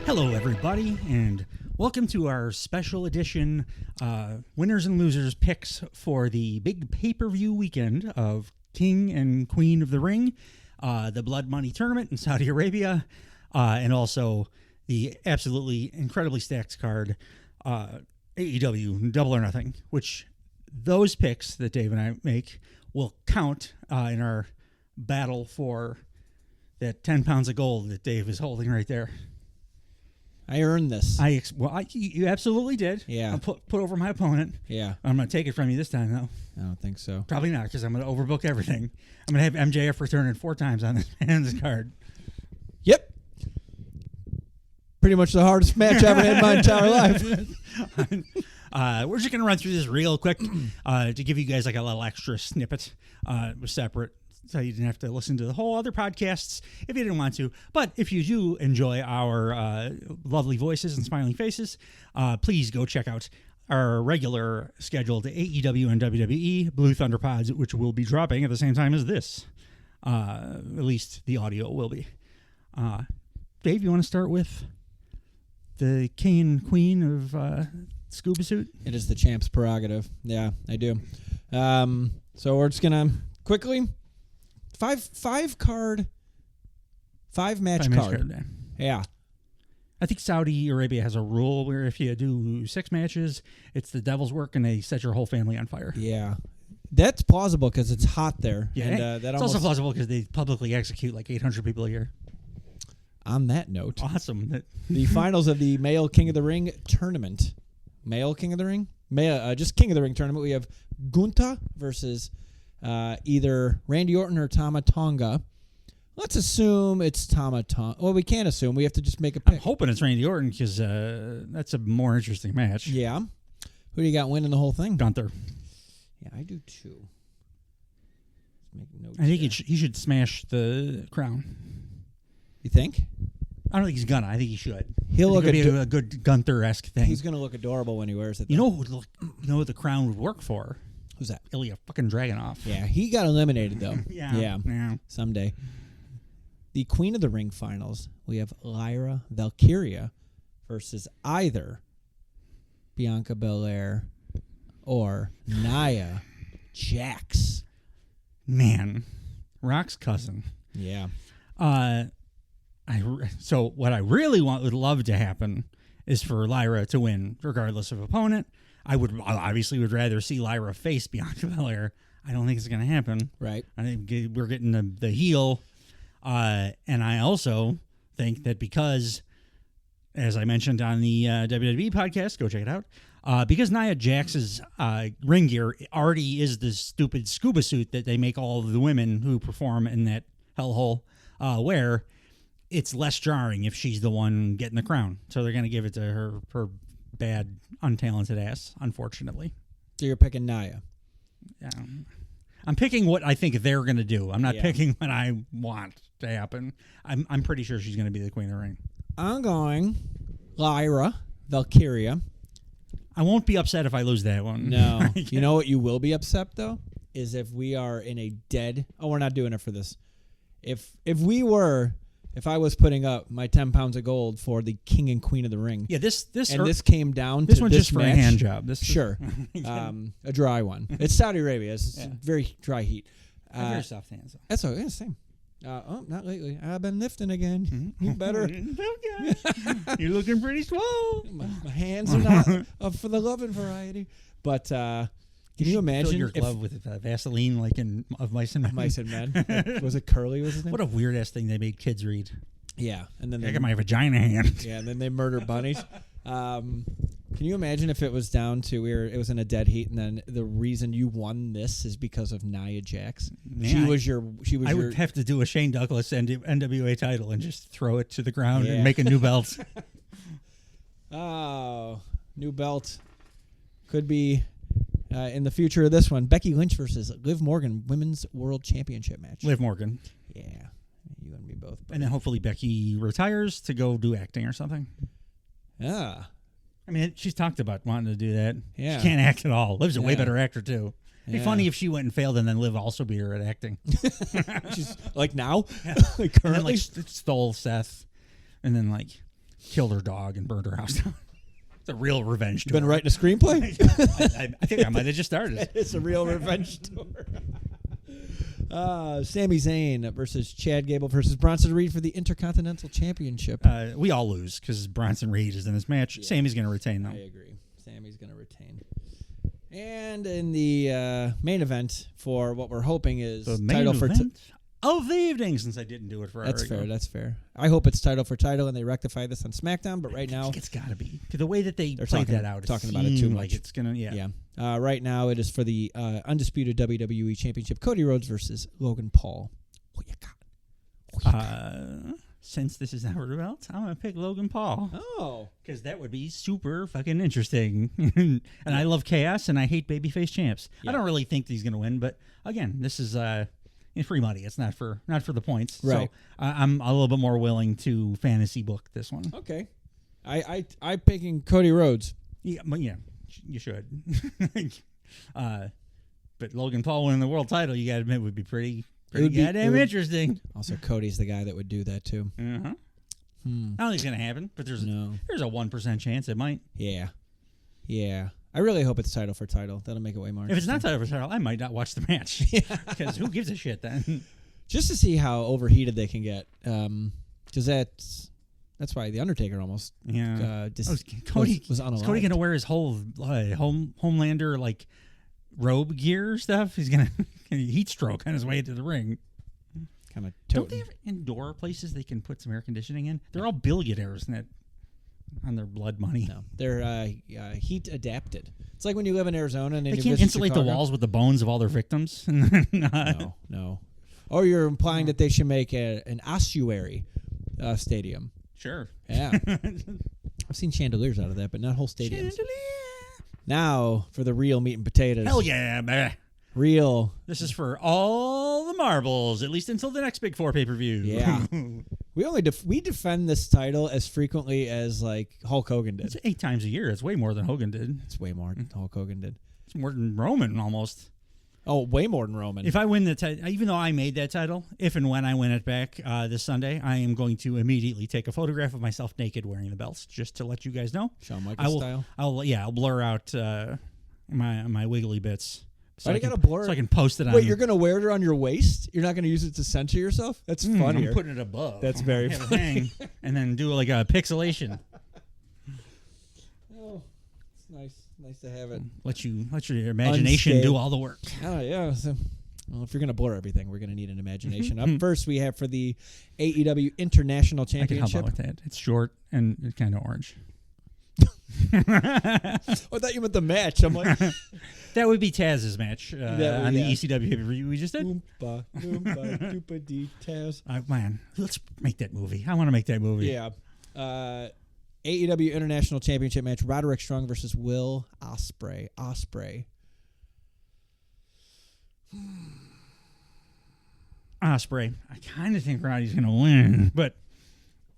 Hello, everybody, and welcome to our special edition winners and losers picks for the big pay-per-view weekend of King and Queen of the Ring, the Blood Money Tournament in Saudi Arabia, and also the absolutely incredibly stacked card, AEW Double or Nothing, which those picks that Dave and I make will count in our battle for that 10 pounds of gold that Dave is holding right there. I earned this. You absolutely did. Yeah. I'll put over my opponent. Yeah. I'm going to take it from you this time, though. I don't think so. Probably not, because I'm going to overbook everything. I'm going to have MJF returning 4 times on this man's card. Yep. Pretty much the hardest match I've ever had in my entire life. We're just going to run through this real quick to give you guys like a little extra snippet. It was separate, so you didn't have to listen to the whole other podcasts if you didn't want to. But if you do enjoy our lovely voices and smiling faces, please go check out our regular scheduled AEW and WWE Blue Thunder Pods, which will be dropping at the same time as this. At least the audio will be. Dave, you want to start with the king and queen of Scuba Suit? It is the champ's prerogative. Yeah, I do. So we're just going to quickly... Five match card. Yeah. I think Saudi Arabia has a rule where if you do 6 matches, it's the devil's work and they set your whole family on fire. Yeah. That's plausible because it's hot there. Yeah. And, it's also plausible because they publicly execute like 800 people a year. On that note. Awesome. The finals of the Male King of the Ring tournament. Male King of the Ring? Just King of the Ring tournament. We have Gunta versus... either Randy Orton or Tama Tonga. Let's assume it's Tama Tonga. Well, we can't assume. We have to just make a pick. I'm hoping it's Randy Orton because that's a more interesting match. Yeah. Who do you got winning the whole thing? Gunther. Yeah, I do too. Let's make notes. I think he should smash the crown. You think? I don't think he's gonna. I think he should. He'll look be a good Gunther-esque thing. He's gonna look adorable when he wears it. You know who the crown would work for? Who's that? Ilya fucking Dragunov. Yeah, he got eliminated, though. Yeah. Someday. The Queen of the Ring finals, we have Lyra Valkyria versus either Bianca Belair or Nia Jax. Man, Rock's cousin. Yeah. So what I really would love to happen is for Lyra to win, regardless of opponent. I obviously would rather see Lyra face Bianca Belair. I don't think it's going to happen. Right. I think we're getting the heel. And I also think that because, as I mentioned on the WWE podcast, go check it out, because Nia Jax's ring gear already is the stupid scuba suit that they make all of the women who perform in that hellhole wear, it's less jarring if she's the one getting the crown. So they're going to give it to her bad, untalented ass, unfortunately. So you're picking Nia. Yeah. I'm picking what I think they're going to do. I'm not picking what I want to happen. I'm pretty sure she's going to be the Queen of the Ring. I'm going Lyra Valkyria. I won't be upset if I lose that one. No. You know what you will be upset, though? Is if we are in a dead... Oh, we're not doing it for this. If I was putting up my 10 pounds of gold for the King and Queen of the Ring. Yeah, this came down this to one's this just for match, a hand job. Sure. A dry one. It's Saudi Arabia. It's very dry heat. Very soft hands. That's okay. Yeah, same. Not lately. I've been lifting again. You better. You're looking pretty swole. My hands are not up for the loving variety. But can you imagine fill your glove with Vaseline like in Of Mice and Men? Mice and Men. Was it Curly? Was his name? What a weird ass thing they made kids read. Yeah, and then I got my vagina hand. Yeah, and then they murder bunnies. Can you imagine if it was down to it was in a dead heat, and then the reason you won this is because of Nia Jax? Man, I would have to do a Shane Douglas NWA title and just throw it to the ground and make a new belt. Oh, new belt could be in the future of this one. Becky Lynch versus Liv Morgan, Women's World Championship match. Liv Morgan. Yeah, you and me both. And then hopefully Becky retires to go do acting or something. Yeah. I mean, she's talked about wanting to do that. Yeah. She can't act at all. Liv's a way better actor, too. It'd be Yeah. funny if she went and failed and then Liv also beat her at acting. She's like now? Yeah. Like And then, currently? stole Seth. And then, killed her dog and burned her house down. It's a real revenge You tour. been writing a screenplay? I think I might have just started. It's a real revenge tour. Sami Zayn versus Chad Gable versus Bronson Reed for the Intercontinental Championship. We all lose because Bronson Reed is in this match. Yeah. Sammy's going to retain, though. I agree. Sammy's going to retain. And in the main event for what we're hoping is The main title event of the evening, since I didn't do it for That's fair. That's fair. I hope it's title for title and they rectify this on SmackDown. But right I now, think it's got to be. The way that they're played talking- that out, talking about it too much. Like it's gonna, yeah. right now it is for the undisputed WWE Championship. Cody Rhodes versus Logan Paul. What you got? Since this is our belt, I'm gonna pick Logan Paul. Oh, Because that would be super fucking interesting. And I love chaos, and I hate babyface champs. Yeah. I don't really think he's going to win, but again, this is free money. It's not for the points. Right. So I'm a little bit more willing to fantasy book this one. okay. I'm picking Cody Rhodes. Yeah, but yeah, you should. But Logan Paul winning the world title, you got to admit, would be pretty goddamn interesting. Also, Cody's the guy that would do that too. Uh-huh. I don't think it's going to happen, but there's a 1% chance it might. Yeah. I really hope it's title for title. That'll make it way more If it's interesting. not title for title, I might not watch the match. Because who gives a shit then? Just to see how overheated they can get. Because that's why The Undertaker almost was Cody unalive. Is Cody going to wear his whole Homelander like robe gear stuff? He's going to heat stroke on his way to the ring. Kind of Don't they have indoor places they can put some air conditioning in? They're all billionaires on their blood money. No, they're heat adapted. It's like when you live in Arizona and then They you can't visit insulate Chicago. the walls with the bones of all their victims. No. Or you're implying that they should make an ossuary stadium. Sure. Yeah. I've seen chandeliers out of that, but not whole stadiums. Chandelier. Now for the real meat and potatoes. Hell yeah, man. Real. This is for all the marbles, at least until the next Big Four pay-per-view. Yeah. We only we defend this title as frequently as like Hulk Hogan did. It's 8 times a year. It's way more than Hogan did. It's way more than Hulk Hogan did. It's more than Roman almost. Oh, way more than Roman. If I win the title, even though I made that title, if and when I win it back this Sunday, I am going to immediately take a photograph of myself naked wearing the belts, just to let you guys know. Shawn Michaels style. I'll blur out my wiggly bits. So I can post it on. Wait, you're gonna wear it around your waist? You're not gonna use it to censor yourself? That's funnier. I'm putting it above. That's very Have it funny. hang, and then do like a pixelation. Oh, it's nice to have it. Let your imagination Unscathed. do all the work. Oh yeah. So, well, if you're gonna blur everything, we're gonna need an imagination. Up first, we have for the AEW International I can help Championship. out with that. It's short and it's kind of orange. Oh, I thought you meant the match. I'm like, That would be Taz's match on the yeah. ECW pay-per-view we just did. Oompa, Oompa, Doopa Dee Taz. Man, let's make that movie. I want to make that movie. Yeah. AEW International Championship match: Roderick Strong versus Will Ospreay. Ospreay. Ospreay. I kind of think Roddy's going to win, but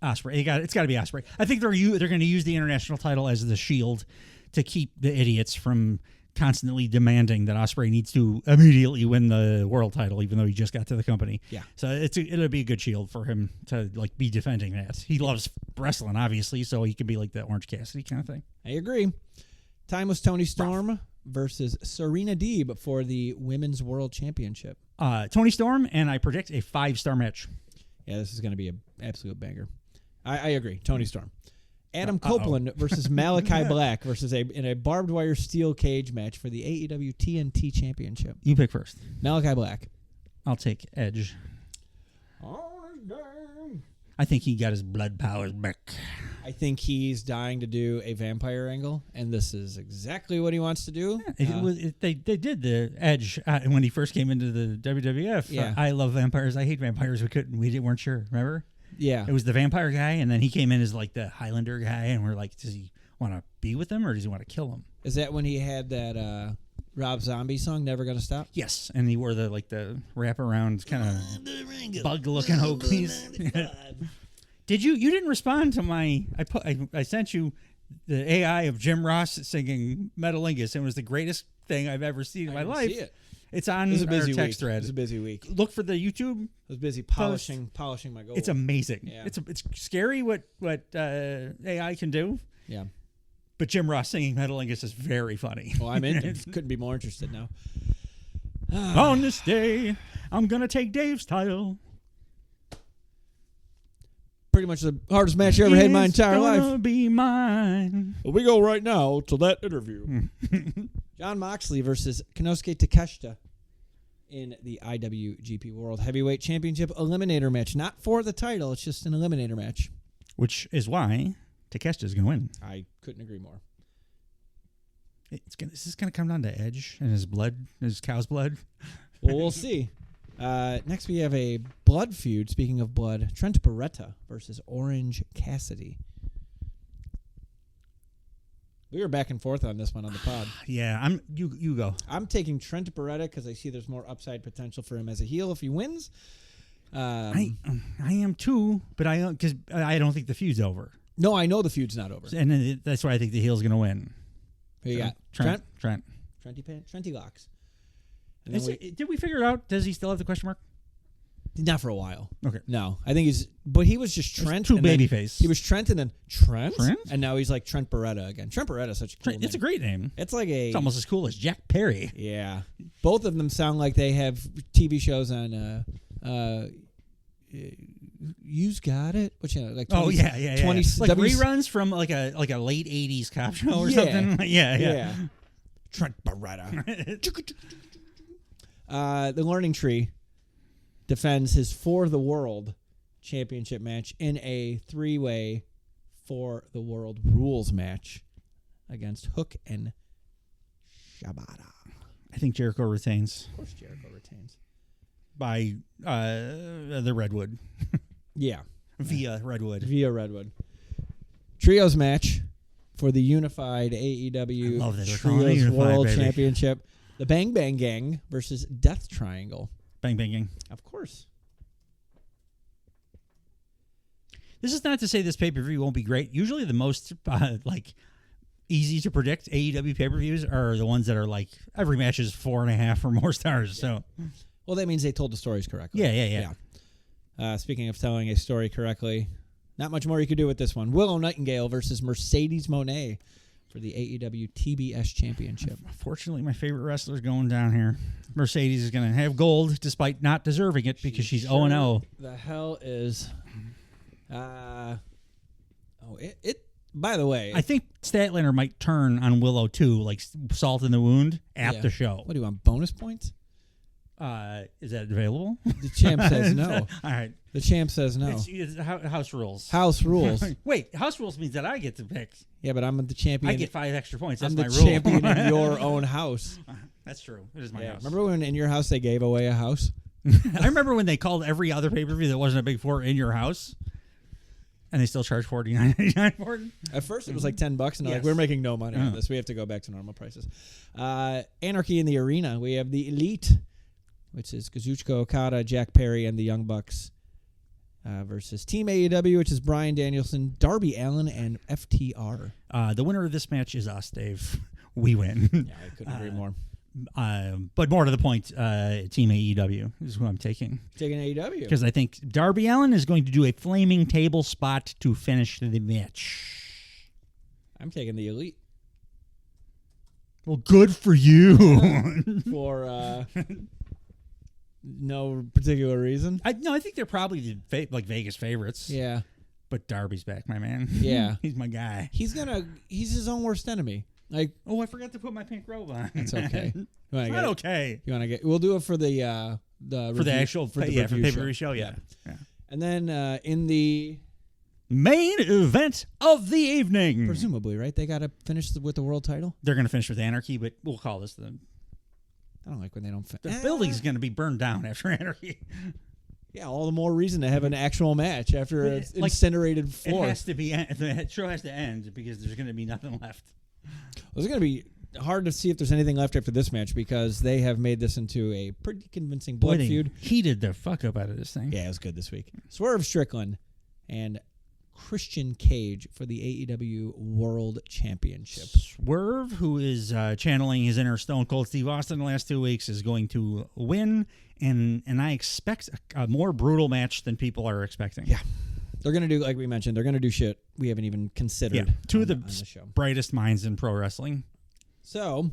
Ospreay. It's got to be Ospreay. I think they're going to use the international title as the shield to keep the idiots from constantly demanding that Ospreay needs to immediately win the world title, even though he just got to the company. Yeah. So it'll be a good shield for him to like be defending that. He loves wrestling, obviously, so he can be like the Orange Cassidy kind of thing. I agree. Time was Toni Storm versus Serena Deeb for the Women's World Championship. Toni Storm, and I predict a 5-star match. Yeah, this is going to be an absolute banger. I agree. Toni Storm. Adam Copeland versus Malachi Black in a barbed wire steel cage match for the AEW TNT Championship. You pick first. Malachi Black. I'll take Edge. I think he got his blood powers back. I think he's dying to do a vampire angle, and this is exactly what he wants to do. They did the Edge when he first came into the WWF. Yeah. I love vampires. I hate vampires. We weren't sure. Remember? Yeah. It was the vampire guy, and then he came in as like the Highlander guy, and we're like, does he want to be with him or does he want to kill him? Is that when he had that Rob Zombie song, Never Gonna Stop? Yes, and he wore the wraparound kind of bug-looking Oakleys. Did you didn't respond to my? I sent you the AI of Jim Ross singing Metalingus, and it was the greatest thing I've ever seen in my life. See it. It's on It was a our busy text week. It thread. was a busy week. I Look for the YouTube. was busy polishing my goal. It's amazing. Yeah. It's scary what AI can do. Yeah. But Jim Ross singing Metalingus is very funny. Well, I'm in. Couldn't be more interested now. On this day, I'm gonna take Dave's title. Pretty much the hardest match I ever had in my entire It's life. gonna be mine. Well, we go right now to that interview. John Moxley versus Konosuke Takeshita in the IWGP World Heavyweight Championship Eliminator match. Not for the title, it's just an Eliminator match. Which is why Takeshita's gonna win. I couldn't agree more. Is this gonna come down to Edge and his blood, his cow's blood? Well, we'll see. Next, we have a blood feud. Speaking of blood, Trent Beretta versus Orange Cassidy. We were back and forth on this one on the pod. Yeah, you go. I'm taking Trent Beretta because I see there's more upside potential for him as a heel if he wins. I am too, but because I don't think the feud's over, No, I know the feud's not over. and then that's why I think the heel's gonna win. Who you got? Trent. Trenty locks. And then Did we figure it out? Does he still have the question mark? not for a while. Okay. No, I think but he was just Trent. Two and then babyface. He was Trent and then Trent? Trent? And now he's like Trent Beretta again. Trent Beretta is such a cool name. It's a great name. It's like It's almost as cool as Jack Perry. Yeah. Both of them sound like they have TV shows on You've Got It? What channel? Like 20, 20 like W- reruns from like a late 80s cop show or Yeah. something. Yeah. Trent Beretta. The Learning Tree defends his For the World championship match in a 3-way For the World rules match against Hook and Shibata. I think Jericho retains Of course Jericho retains. by the Redwood. Yeah. Via Redwood. Via Redwood. Trios match for the unified AEW I love that they're calling it Trios unified, World baby. Championship. The Bang Bang Gang versus Death Triangle. Bang banging. Of course. This is not to say this pay-per-view won't be great. Usually the most easy to predict AEW pay-per-views are the ones that are like every match is 4.5 or more stars. So Well, that means they told the stories correctly. yeah. Speaking of telling a story correctly, not much more you could do with this one. Willow Nightingale versus Mercedes Moné for the AEW TBS Championship. Fortunately, my favorite wrestler's going down here. Mercedes is going to have gold despite not deserving it because she's 0-0. The hell is... By the way... I think Statlander might turn on Willow too, like salt in the wound at the show. What do you want, bonus points? Is that available? The champ says no. All right. The champ says no. It's house rules. House rules. Wait, house rules means that I get to pick. Yeah, but I'm the champion. I get 5 extra points. That's I'm the my rule. champion in your own house. That's true. It is my Yeah. house. Remember when in your house they gave away a house? I remember when they called every other pay-per-view that wasn't a Big Four in your house, and they still charge $49.99 for it. At first it was like $10, and they're like, Yes. we're making no money on Uh. this. We have to go back to normal prices. Anarchy in the Arena. We have the Elite, which is Kazuchika Okada, Jack Perry, and the Young Bucks versus Team AEW, which is Bryan Danielson, Darby Allin, and FTR. The winner of this match is us, Dave. We win. Yeah, I couldn't agree more. But more to the point, Team AEW is who I'm taking. Taking AEW. Because I think Darby Allin is going to do a flaming table spot to finish the match. I'm taking the Elite. Well, good for you. For no particular reason. I think they're probably the Vegas favorites. Yeah. But Darby's back, my man. Yeah. He's my guy. He's his own worst enemy. Like, Oh, I forgot to put my pink robe on. it's okay. You wanna It's get not it? okay. You want to get? We'll do it for the For the actual for the for review pay-per-view show. show, yeah. And then in the Main event of the evening. presumably right, they got to finish with the world title. They're going to finish with Anarchy, but we'll call this the I don't like when they don't. the building's going to be burned down after Anarchy. Yeah, all the more reason to have an actual match after an Like, incinerated floor. It has to be. The show has to end because there's going to be nothing left. It's going to be hard to see if there's anything left after this match because they have made this into a pretty convincing blood Boy, they feud. heated the fuck up out of this thing. Yeah, it was good this week. Swerve Strickland and Christian Cage for the AEW World Championship. Swerve, who is channeling his inner Stone Cold Steve Austin the last 2 weeks, is going to win, and I expect a more brutal match than people are expecting. Yeah. They're going to do, like we mentioned, they're going to do shit we haven't even considered. Yeah, two of the show. brightest minds in pro wrestling. So,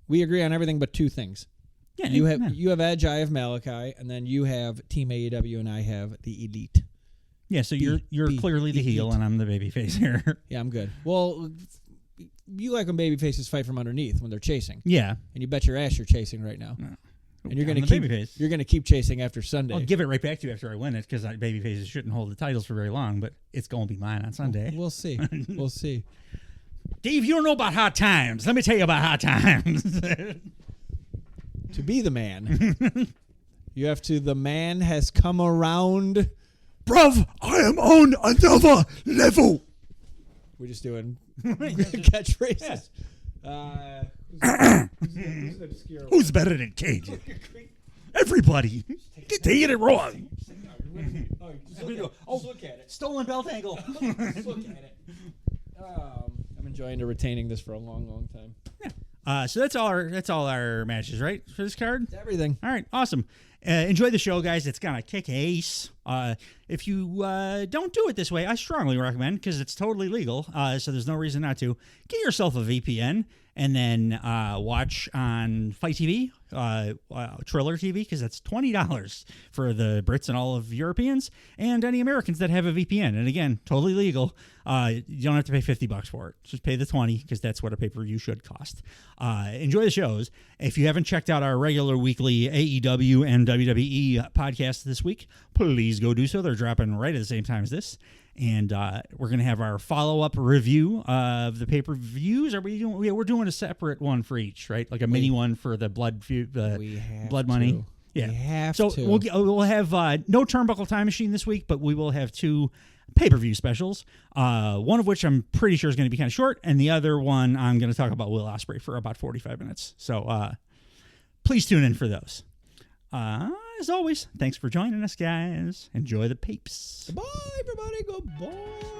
we agree on everything but two things. Yeah, you have Edge, I have Malachi, and then you have Team AEW, and I have the Elite. Yeah, so you're clearly the heel, and I'm the babyface here. Yeah, I'm good. Well, you like when babyfaces fight from underneath when they're chasing. Yeah, and you bet your ass you're chasing right now. No. And you're gonna keep chasing after Sunday. I'll give it right back to you after I win it because babyfaces shouldn't hold the titles for very long, but it's going to be mine on Sunday. We'll see. We'll see. Dave, you don't know about hot times. Let me tell you about hot times. To be the man, you have to. The man has come around. Bruv, I am on another level. We're just doing catchphrases. Who's better than Cage? Everybody. You're taking it wrong. Just look at it. Stolen belt angle. Just look at it. I'm enjoying retaining this for a long, long time. Yeah. So that's all our matches, right, for this card? It's everything. All right, awesome. Enjoy the show, guys. It's gonna kick ace. If you don't do it this way, I strongly recommend, because it's totally legal. So there's no reason not to. Get yourself a VPN and then watch on Fight TV, Triller TV, because that's $20 for the Brits and all of Europeans and any Americans that have a VPN. And again, totally legal. You don't have to pay $50 for it. Just pay the $20, because that's what a pay-per-view should cost. Enjoy the shows. If you haven't checked out our regular weekly AEW and WWE podcast this week, please go do so. They're dropping right at the same time as this. And we're going to have our follow-up review of the pay-per-views. Are we doing? We're doing a separate one for each, right? Like a mini one for the blood money. Yeah. We have to. We'll have no Turnbuckle Time Machine this week, but we will have two pay-per-view specials. One of which I'm pretty sure is going to be kind of short, and the other one I'm going to talk about Will Ospreay for about 45 minutes. So please tune in for those. As always, thanks for joining us, guys. Enjoy the papes. Goodbye, everybody. Goodbye.